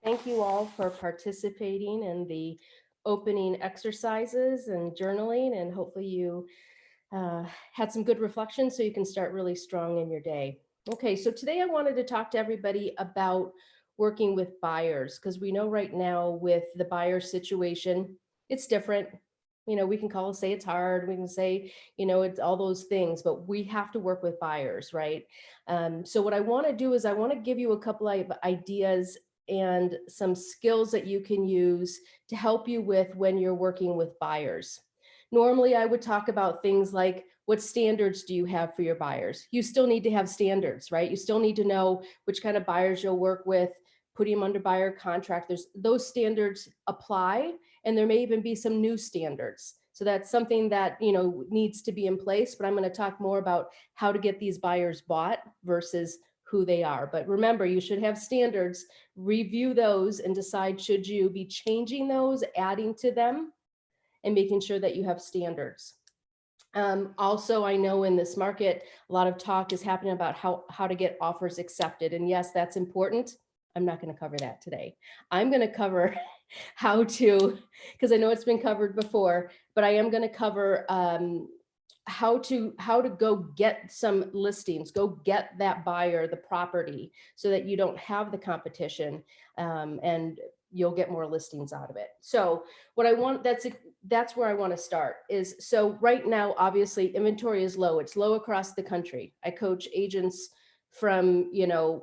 Thank you all for participating in the opening exercises and journaling, and hopefully you had some good reflection so you can start really strong in your day. Okay, so today I wanted to talk to everybody about working with buyers because we know right now with the buyer situation, it's different. We can say it's hard. We can say, it's all those things, but we have to work with buyers, right? So what I want to do is I want to give you a couple of ideas and some skills that you can use to help you with when you're working with buyers. Normally, I would talk about things like what standards do you have for your buyers? You still need to have standards, right? You still need to know which kind of buyers you'll work with, putting them under buyer contract. Those standards apply, and there may even be some new standards. So that's something that needs to be in place. But I'm going to talk more about how to get these buyers bought versus who they are. But remember, you should have standards, review those, and decide should you be changing those, adding to them, and making sure that you have standards. Also, I know in this market, a lot of talk is happening about how to get offers accepted. And yes, that's important. I'm not going to cover that today. I'm going to cover how to, because I know it's been covered before, but I am going to cover how to go get some listings, go get that buyer the property so that you don't have the competition, and you'll get more listings out of it. So what I want, that's where I want to start is, so right now, obviously inventory is low. It's low across the country. I coach agents from,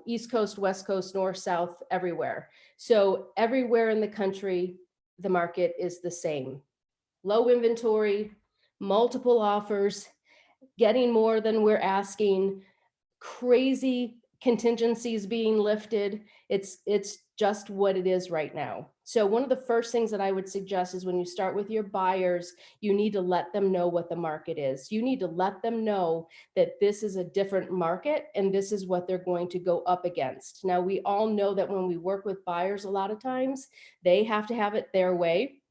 East Coast, West Coast, North, South, everywhere. So everywhere in the country, the market is the same. Low inventory, multiple offers, getting more than we're asking, crazy contingencies being lifted. It's just what it is right now. So one of the first things that I would suggest is when you start with your buyers, you need to let them know what the market is. You need to let them know that this is a different market and this is what they're going to go up against. Now, we all know that when we work with buyers, a lot of times they have to have it their way.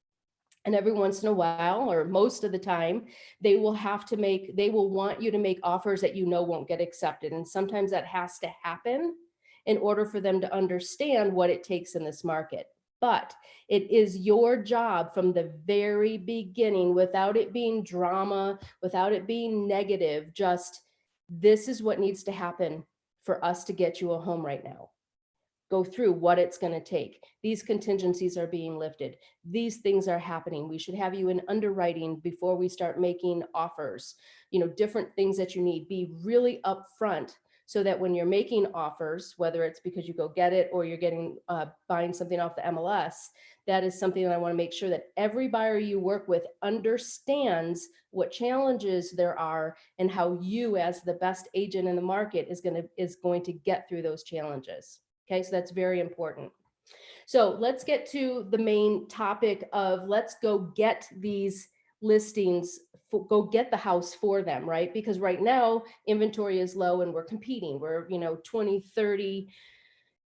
And every once in a while, or most of the time, they will want you to make offers that won't get accepted. And sometimes that has to happen in order for them to understand what it takes in this market. But it is your job from the very beginning, without it being drama, without it being negative, just this is what needs to happen for us to get you a home right now. Go through what it's going to take. These contingencies are being lifted. These things are happening. We should have you in underwriting before we start making offers. Different things that you need. Be really upfront so that when you're making offers, whether it's because you go get it or you're getting buying something off the MLS, that is something that I want to make sure that every buyer you work with understands what challenges there are and how you, as the best agent in the market, is going to get through those challenges. Okay, so that's very important. So let's get to the main topic of let's go get these listings, go get the house for them, right? Because right now inventory is low and we're competing. We're 20, 30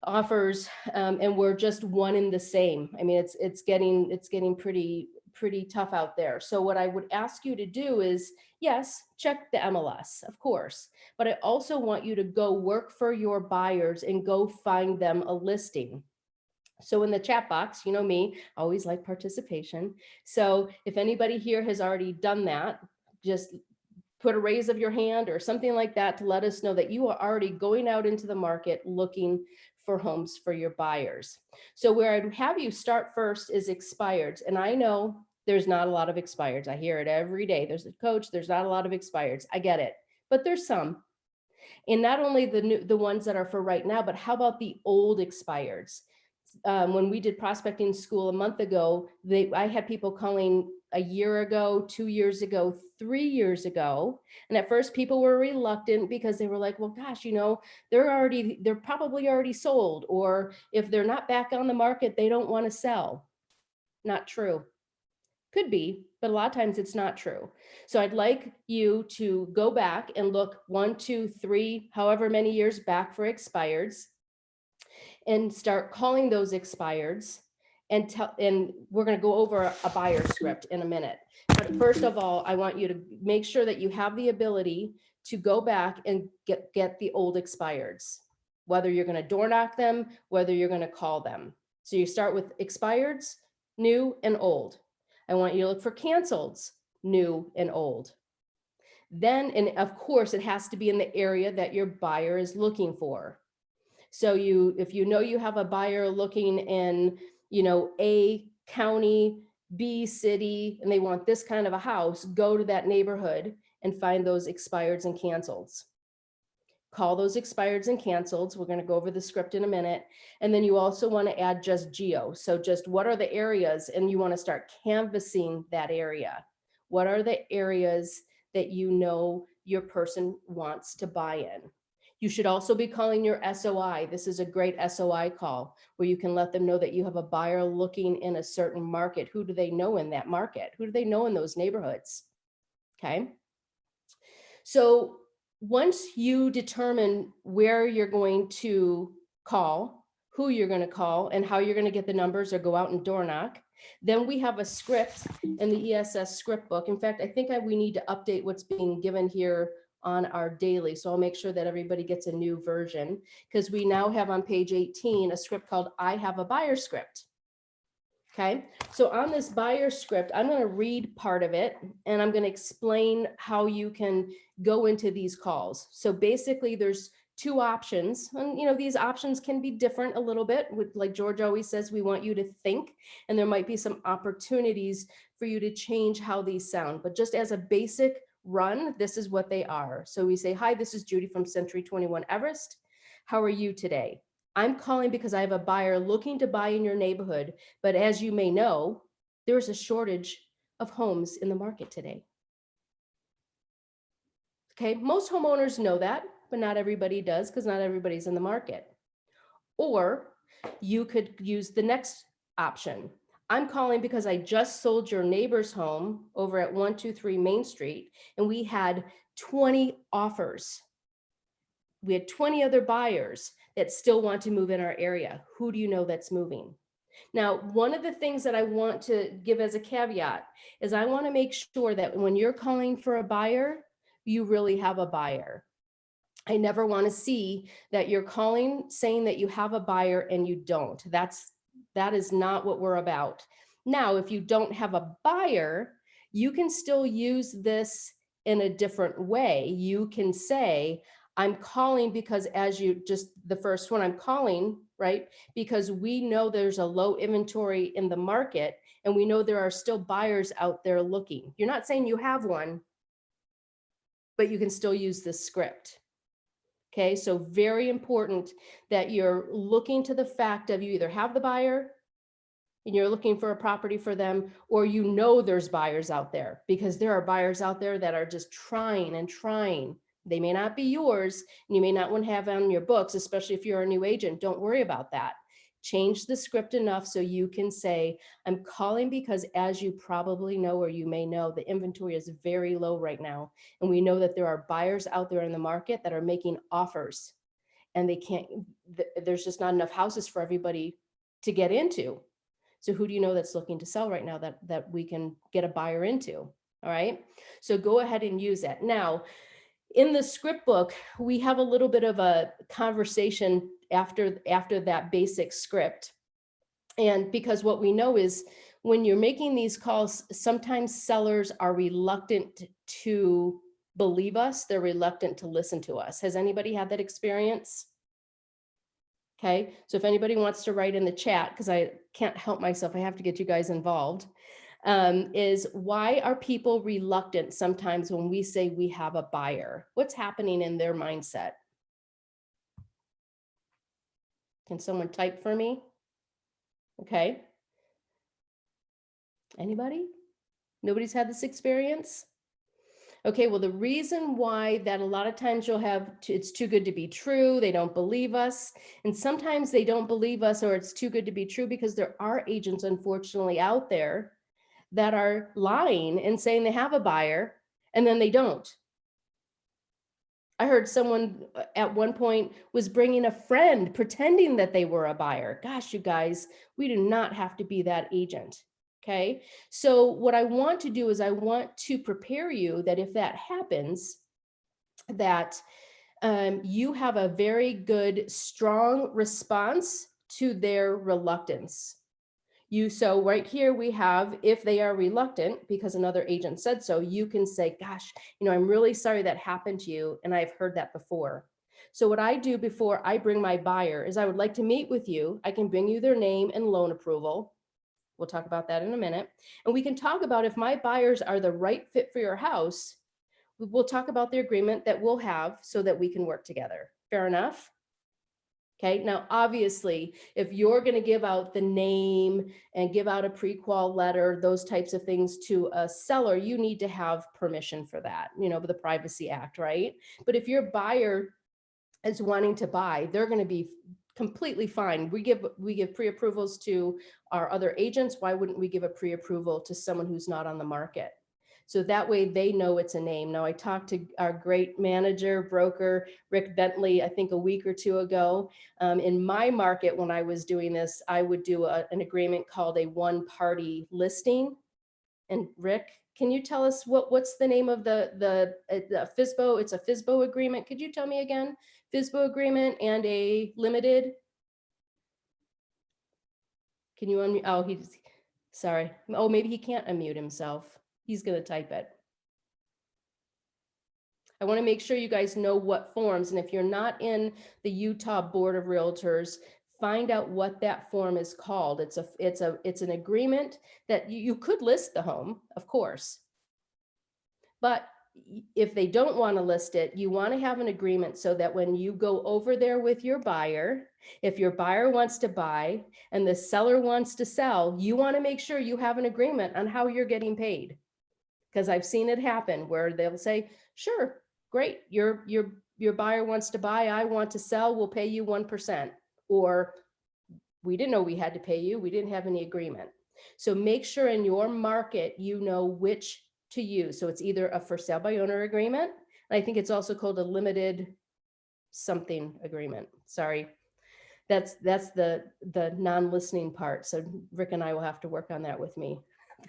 offers, and we're just one in the same. I mean, it's getting pretty tough out there. So what I would ask you to do is, yes, check the MLS, of course, but I also want you to go work for your buyers and go find them a listing. So in the chat box, me, I always like participation. So if anybody here has already done that, just put a raise of your hand or something like that to let us know that you are already going out into the market looking for homes for your buyers. So where I'd have you start first is expireds. And I know there's not a lot of expireds. I hear it every day. There's a coach, there's not a lot of expireds. I get it, but there's some. And not only the ones that are for right now, but how about the old expireds? When we did prospecting school a month ago, I had people calling a year ago, 2 years ago, 3 years ago. And at first people were reluctant because they were like, well, gosh, they're probably already sold. Or if they're not back on the market, they don't want to sell. Not true. Could be, but a lot of times it's not true. So I'd like you to go back and look 1, 2, 3, however many years back for expireds, and start calling those expireds, and we're going to go over a buyer script in a minute. But first of all, I want you to make sure that you have the ability to go back and get the old expireds, whether you're going to door knock them, whether you're going to call them. So you start with expireds, new and old. I want you to look for canceleds, new and old. Then, and of course, it has to be in the area that your buyer is looking for. So if you know you have a buyer looking in, A county, B city, and they want this kind of a house, go to that neighborhood and find those expireds and canceleds. Call those expireds and canceleds. We're going to go over the script in a minute. And then you also want to add just geo. So just what are the areas, and you want to start canvassing that area. What are the areas that you know your person wants to buy in? You should also be calling your SOI. This is a great SOI call where you can let them know that you have a buyer looking in a certain market. Who do they know in that market? Who do they know in those neighborhoods? Okay. So once you determine where you're going to call, who you're going to call, and how you're going to get the numbers or go out and door knock, then we have a script in the ESS script book. In fact, I think we need to update what's being given here on our daily. So I'll make sure that everybody gets a new version, because we now have on page 18 a script called I Have a Buyer script. Okay, so on this buyer script, I'm going to read part of it and I'm going to explain how you can go into these calls. So basically there's two options, and these options can be different a little bit. With, like George always says, we want you to think, and there might be some opportunities for you to change how these sound. But just as a basic run, this is what they are. So we say, hi, this is Judy from Century 21 Everest. How are you today? I'm calling because I have a buyer looking to buy in your neighborhood, but as you may know, there's a shortage of homes in the market today. Okay, most homeowners know that, but not everybody does, because not everybody's in the market. Or you could use the next option. I'm calling because I just sold your neighbor's home over at 123 Main Street, and we had 20 offers. We had 20 other buyers that still want to move in our area. Who do you know that's moving? Now, one of the things that I want to give as a caveat is I want to make sure that when you're calling for a buyer, you really have a buyer. I never want to see that you're calling saying that you have a buyer and you don't. That is not what we're about. Now, if you don't have a buyer, you can still use this in a different way. You can say, I'm calling because the first one, I'm calling, right? Because we know there's a low inventory in the market and we know there are still buyers out there looking. You're not saying you have one, but you can still use this script. Okay, so very important that you're looking to the fact of you either have the buyer and you're looking for a property for them, or you know there's buyers out there, because there are buyers out there that are just trying and trying. They may not be yours, and you may not want to have on your books, especially if you're a new agent. Don't worry about that. Change the script enough so you can say, I'm calling because, as you probably know, or you may know, the inventory is very low right now. And we know that there are buyers out there in the market that are making offers, and there's just not enough houses for everybody to get into. So who do you know that's looking to sell right now that we can get a buyer into? All right. So go ahead and use that. Now, in the script book, we have a little bit of a conversation after that basic script. And because what we know is when you're making these calls, sometimes sellers are reluctant to believe us. They're reluctant to listen to us. Has anybody had that experience? Okay, so if anybody wants to write in the chat, because I can't help myself, I have to get you guys involved, is why are people reluctant sometimes when we say we have a buyer? What's happening in their mindset? Can someone type for me? Okay. Anybody? Nobody's had this experience? Okay, well, the reason why that a lot of times you'll have, it's too good to be true, they don't believe us. And sometimes they don't believe us, or it's too good to be true because there are agents, unfortunately, out there that are lying and saying they have a buyer and then they don't. I heard someone at one point was bringing a friend pretending that they were a buyer. Gosh, you guys, we do not have to be that agent. Okay, so what I want to do is I want to prepare you that if that happens, that you have a very good, strong response to their reluctance. So right here we have, if they are reluctant because another agent said so, you can say, gosh, I'm really sorry that happened to you. And I've heard that before. So what I do before I bring my buyer is I would like to meet with you. I can bring you their name and loan approval. We'll talk about that in a minute. And we can talk about if my buyers are the right fit for your house. We'll talk about the agreement that we'll have so that we can work together. Fair enough? Okay, now obviously, if you're going to give out the name and give out a pre-qual letter, those types of things to a seller, you need to have permission for that, the Privacy Act, right? But if your buyer is wanting to buy, they're going to be completely fine. We give pre-approvals to our other agents. Why wouldn't we give a pre-approval to someone who's not on the market? So that way they know it's a name. Now I talked to our great manager, broker, Rick Bentley, I think a week or two ago. In my market, when I was doing this, I would do an agreement called a one-party listing. And Rick, can you tell us what's the name of the FSBO? It's a FSBO agreement. Could you tell me again? FSBO agreement and a limited. Can you unmute? Oh, sorry. Oh, maybe he can't unmute himself. He's going to type it. I want to make sure you guys know what forms. And if you're not in the Utah Board of Realtors, find out what that form is called. It's an agreement that you could list the home, of course. But if they don't want to list it, you want to have an agreement so that when you go over there with your buyer, if your buyer wants to buy and the seller wants to sell, you want to make sure you have an agreement on how you're getting paid. Because I've seen it happen where they'll say, sure, great, your buyer wants to buy, I want to sell, we'll pay you 1%. Or we didn't know we had to pay you, we didn't have any agreement. So make sure in your market, you know which to use. So it's either a for sale by owner agreement, and I think it's also called a limited something agreement. Sorry, that's the non-listening part. So Rick and I will have to work on that with me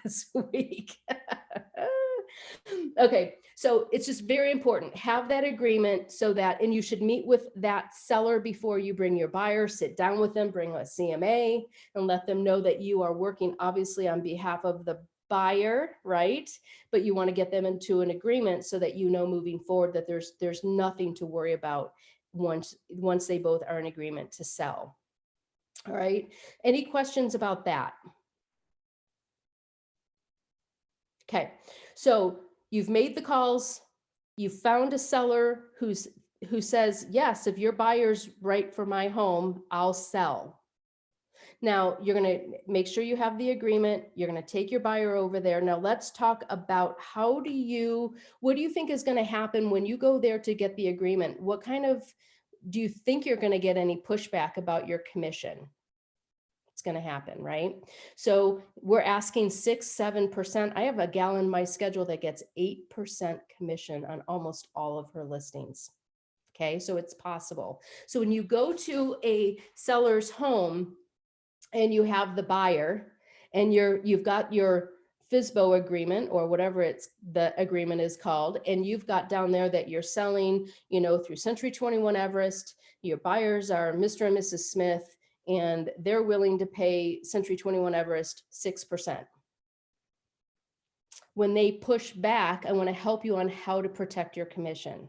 this week. Okay, so it's just very important. Have that agreement so that, and you should meet with that seller before you bring your buyer, sit down with them, bring a CMA, and let them know that you are working obviously on behalf of the buyer, right? But you want to get them into an agreement so that you know moving forward that there's nothing to worry about once they both are in agreement to sell. All right. Any questions about that? Okay, so you've made the calls, you found a seller who says, yes, if your buyer's right for my home, I'll sell. Now you're going to make sure you have the agreement. You're going to take your buyer over there. Now let's talk about what do you think is going to happen when you go there to get the agreement? Do you think you're going to get any pushback about your commission? It's going to happen, right? So we're asking 6-7%. I have a gal in my schedule that gets 8% commission on almost all of her listings. Okay, so it's possible. So when you go to a seller's home and you have the buyer and you've got your FSBO agreement or whatever the agreement is called, and you've got down there that you're selling, through Century 21 Everest, your buyers are Mr. and Mrs. Smith, and they're willing to pay Century 21 Everest 6%. When they push back, I want to help you on how to protect your commission.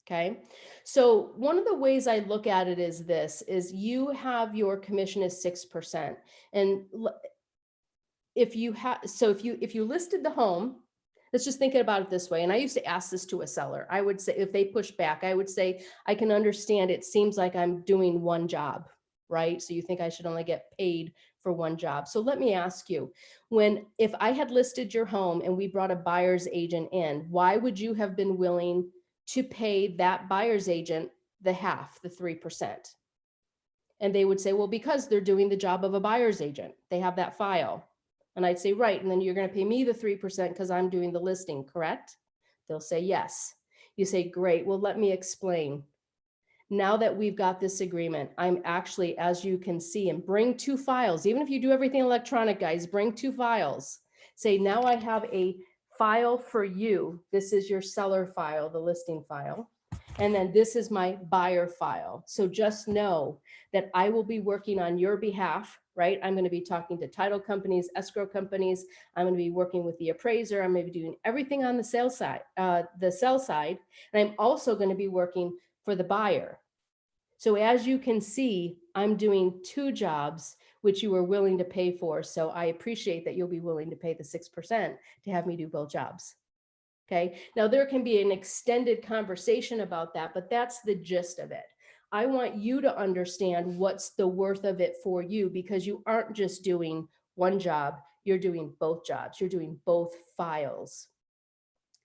Okay, so one of the ways I look at it is you have your commission is 6%. And if you listed the home, let's just think about it this way. And I used to ask this to a seller. I would say, if they push back, I would say, I can understand it seems like I'm doing one job, right? So you think I should only get paid for one job. So let me ask you, if I had listed your home and we brought a buyer's agent in, why would you have been willing to pay that buyer's agent the 3%? And they would say, well, because they're doing the job of a buyer's agent. They have that file. And I'd say, right. And then you're going to pay me the 3% because I'm doing the listing, correct? They'll say, yes. You say, great. Well, let me explain. Now that we've got this agreement, I'm actually, as you can see, and bring 2 files. Even if you do everything electronic, guys, bring 2 files. Say, now I have a file for you. This is your seller file, the listing file. And then this is my buyer file. So just know that I will be working on your behalf, right? I'm going to be talking to title companies, escrow companies. I'm going to be working with the appraiser. I'm going to be doing everything on the sell side, and I'm also going to be working for the buyer. So as you can see, I'm doing 2 jobs, which you are willing to pay for. So I appreciate that you'll be willing to pay the 6% to have me do both jobs. Okay. Now there can be an extended conversation about that, but that's the gist of it. I want you to understand what's the worth of it for you, because you aren't just doing one job, you're doing both jobs, you're doing both files.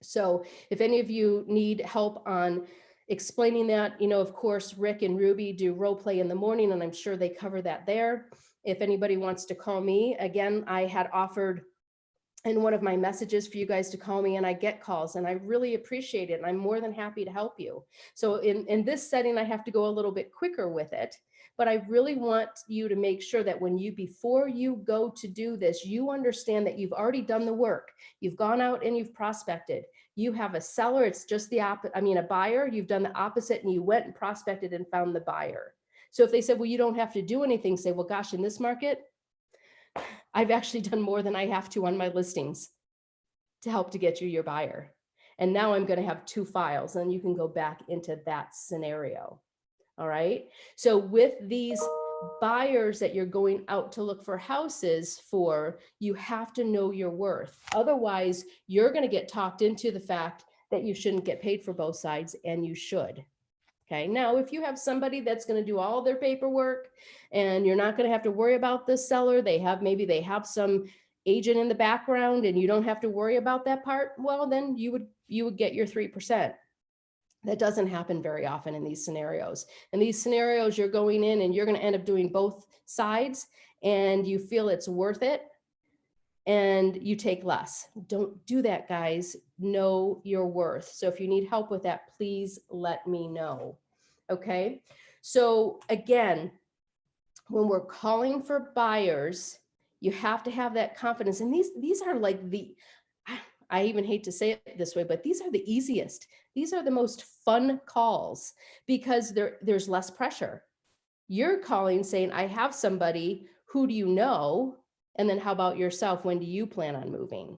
So if any of you need help on explaining that, of course, Rick and Ruby do role play in the morning, and I'm sure they cover that there. If anybody wants to call me, again, I had offered in one of my messages for you guys to call me, and I get calls, and I really appreciate it. And I'm more than happy to help you. So in this setting, I have to go a little bit quicker with it, but I really want you to make sure that before you go to do this, you understand that you've already done the work. You've gone out and you've prospected. You have a seller. It's just a buyer. You've done the opposite, and you went and prospected and found the buyer. So if they said, well, you don't have to do anything, say, well, gosh, in this market, I've actually done more than I have to on my listings to help to get you your buyer. And now I'm going to have 2 files, and you can go back into that scenario. All right. So with these buyers that you're going out to look for houses for, you have to know your worth. Otherwise, you're going to get talked into the fact that you shouldn't get paid for both sides, and you should. Okay, now if you have somebody that's going to do all their paperwork and you're not going to have to worry about the seller, maybe they have some agent in the background and you don't have to worry about that part, well, then you would get your 3%. That doesn't happen very often in these scenarios. In these scenarios, you're going in and you're going to end up doing both sides, and you feel it's worth it, and you take less. Don't do that, guys. Know your worth. So if you need help with that, please let me know. Okay. So again, when we're calling for buyers, you have to have that confidence. And these are like I even hate to say it this way, but these are the easiest. These are the most fun calls because there's less pressure. You're calling saying, I have somebody, who do you know? And then how about yourself? When do you plan on moving?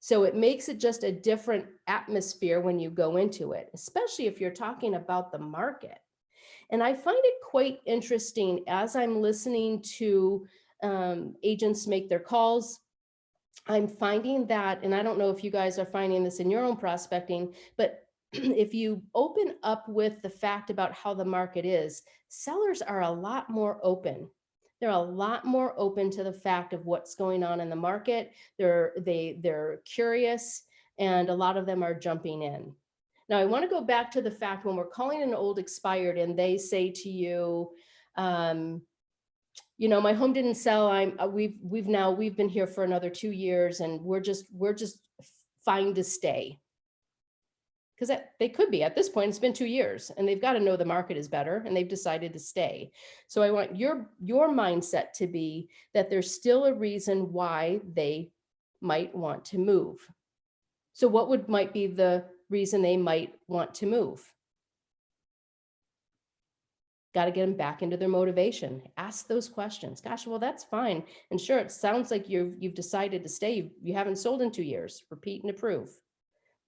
So it makes it just a different atmosphere when you go into it, especially if you're talking about the market. And I find it quite interesting as I'm listening to agents make their calls. I'm finding that, and I don't know if you guys are finding this in your own prospecting, but if you open up with the fact about how the market is, sellers are a lot more open. They're a lot more open to the fact of what's going on in the market. They're curious, and a lot of them are jumping in. Now, I want to go back to the fact when we're calling an old expired and they say to you, my home didn't sell. We've been here for another 2 years, and we're just fine to stay. Because they could be at this point. It's been 2 years, and they've got to know the market is better, and they've decided to stay. So I want your mindset to be that there's still a reason why they might want to move. So what might be the reason they might want to move? Got to get them back into their motivation. Ask those questions. Gosh, well, that's fine. And sure, it sounds like you've decided to stay. You haven't sold in 2 years. Repeat and approve.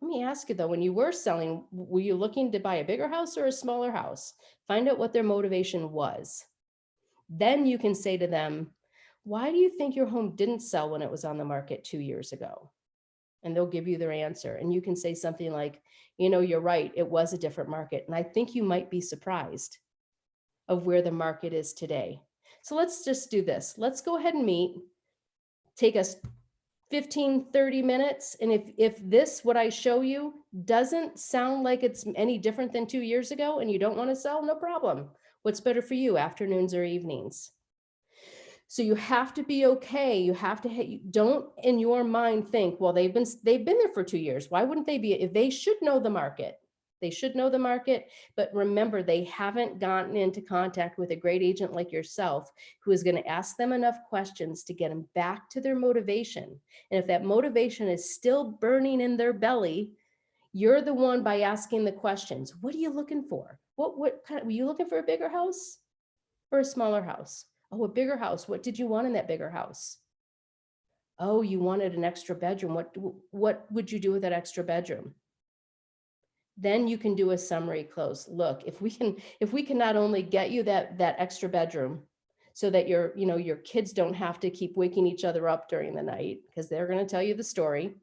Let me ask you though, when you were selling, were you looking to buy a bigger house or a smaller house? Find out what their motivation was. Then you can say to them, why do you think your home didn't sell when it was on the market 2 years ago? And they'll give you their answer. And you can say something like, you're right, it was a different market. And I think you might be surprised of where the market is today. So let's just do this. Let's go ahead and meet. Take us 15, 30 minutes. And if what I show you doesn't sound like it's any different than 2 years ago and you don't want to sell, no problem. What's better for you, afternoons or evenings? So you have to be okay. You have to, don't in your mind think, well, they've been there for 2 years. Why wouldn't they be? If they should know the market. They should know the market, but remember, they haven't gotten into contact with a great agent like yourself who is going to ask them enough questions to get them back to their motivation. And if that motivation is still burning in their belly, You're the one by asking the questions. What are you looking for? What kind of, were you looking for a bigger house or a smaller house? Oh, a bigger house. What did you want in that bigger house? Oh, you wanted an extra bedroom. What would you do with that extra bedroom? Then you can do a summary close. Look, if we can not only get you that extra bedroom so that your kids don't have to keep waking each other up during the night because they're going to tell you the story,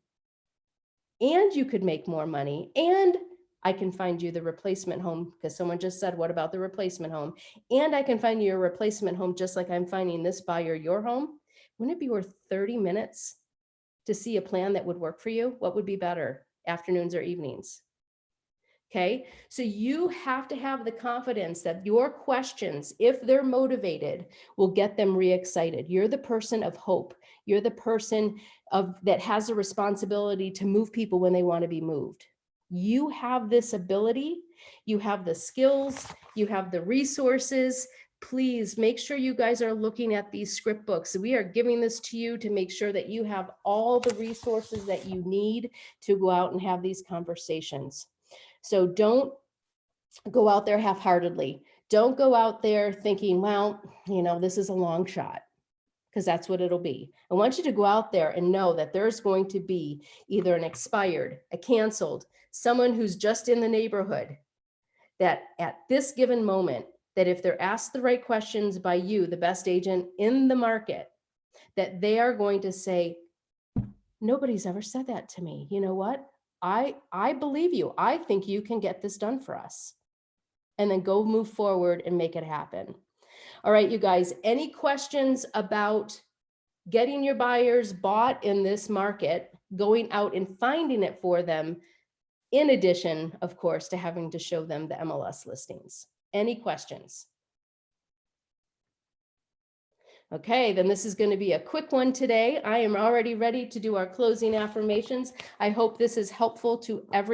and you could make more money, and I can find you the replacement home, because someone just said, what about the replacement home? And I can find you a replacement home just like I'm finding this buyer your home. Wouldn't it be worth 30 minutes to see a plan that would work for you? What would be better, afternoons or evenings? Okay, so you have to have the confidence that your questions, if they're motivated, will get them re-excited. You're the person of hope. You're the person that has a responsibility to move people when they want to be moved. You have this ability, you have the skills, you have the resources. Please make sure you guys are looking at these script books. We are giving this to you to make sure that you have all the resources that you need to go out and have these conversations. So don't go out there half-heartedly. Don't go out there thinking, well, this is a long shot, because that's what it'll be. I want you to go out there and know that there's going to be either an expired, a canceled, someone who's just in the neighborhood, that at this given moment, that if they're asked the right questions by you, the best agent in the market, that they are going to say, nobody's ever said that to me. You know what? I believe you. I think you can get this done for us. And then go move forward and make it happen. All right, you guys, any questions about getting your buyers bought in this market, going out and finding it for them, in addition, of course, to having to show them the MLS listings? Any questions? Okay, then this is going to be a quick one today. I am already ready to do our closing affirmations. I hope this is helpful to everyone.